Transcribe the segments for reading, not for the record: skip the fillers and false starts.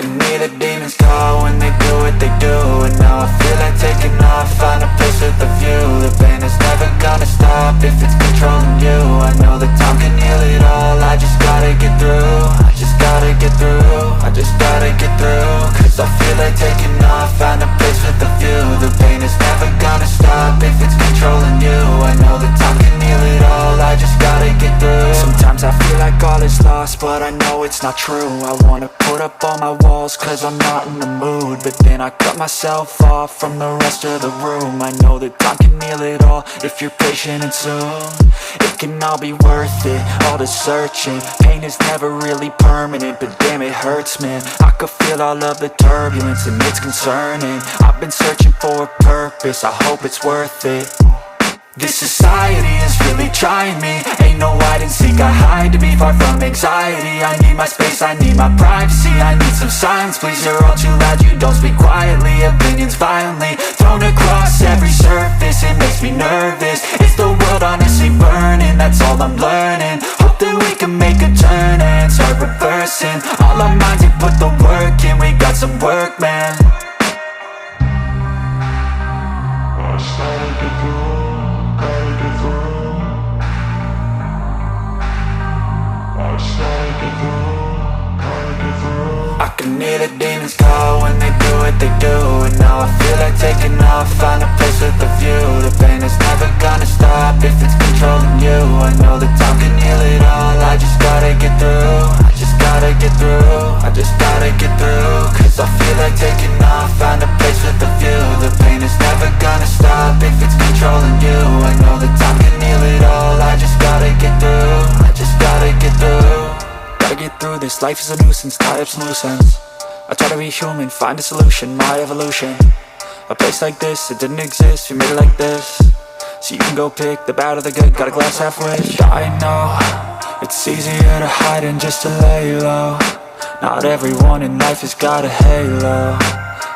can hear the demons call when they do what they do. And now I feel like taking off, find a place with a view. The pain is never gonna stop if it's controlling you. I know that time can heal it all, I just gotta get through. I just gotta get through, I just gotta get through. Cause I feel like taking off, find a place with a view. The pain is never gonna stop if it's controlling you. I know that time can heal it all, I just gotta get through. Sometimes I feel like all is lost, but I know it's not true. I wanna put up all my walls cause I'm not in the mood, but then I cut myself off from the rest of the room. I know that time can heal it all if you're patient and soon. It can all be worth it, all the searching. Pain is never really permanent, but damn it hurts, man. I could feel all of the turbulence and it's concerning. I've been searching for a purpose, I hope it's worth it. This society is really trying me. Ain't no hide and seek, I hide to be far from anxiety. I need my space, I need my privacy. I need some silence, please, you're all too loud. You don't speak quietly, opinions violently thrown across every surface. It makes me nervous, it's the world honestly burning. That's all I'm learning, hope that we can make a turn and start reversing. All our minds and put the work in, we got some work, man. I started to grow. I can hear the demons call when they do what they do. And now I feel like taking off, find a place with a view. The pain is never gonna stop if it's controlling you. I know that time can heal it all, I just gotta get through. I just gotta get through, I just gotta get through. Cause I feel like taking off, find a place with a view. The pain is never gonna stop if it's controlling you. I know that time can heal it all, I just gotta get through. I just gotta get through. Gotta get through this, life is a nuisance, tie up some loose ends. I try to be human, find a solution, my evolution. A place like this, it didn't exist, we made it like this. So you can go pick the bad or the good, got a glass half wish. I know, it's easier to hide than just to lay low. Not everyone in life has got a halo.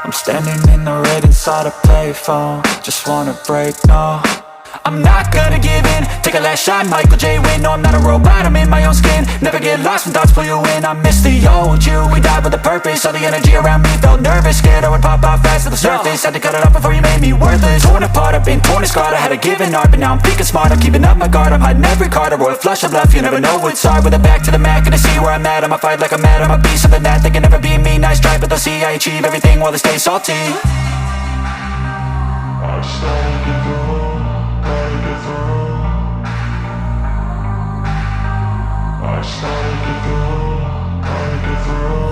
I'm standing in the red inside a payphone, just wanna break, no. I'm not gonna give in, take a last shot, Michael J. Win. No, I'm not a robot, I'm in my own skin. Never get lost when thoughts pull you in. I miss the old you, we died with a purpose. All the energy around me felt nervous, scared I would pop off fast to the surface. Had to cut it off before you made me worthless. Torn apart, I've been torn and scarred. I had a given art, but now I'm thinking smart. I'm keeping up my guard, I'm hiding every card. A royal flush of love, you never know what's hard. With a back to the mat, gonna see where I'm at. I'ma fight like I'm mad, I'm a beast of the net. They can never be me, nice try, but they'll see I achieve everything while they stay salty. I started to grow.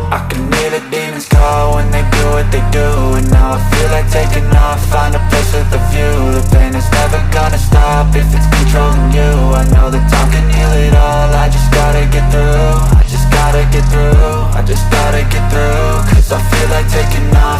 I can hear the demons call when they do what they do. And now I feel like taking off, find a place with a view. The pain is never gonna stop if it's controlling you. I know that time can heal it all, I just gotta get through. I just gotta get through, I just gotta get through. Cause I feel like taking off,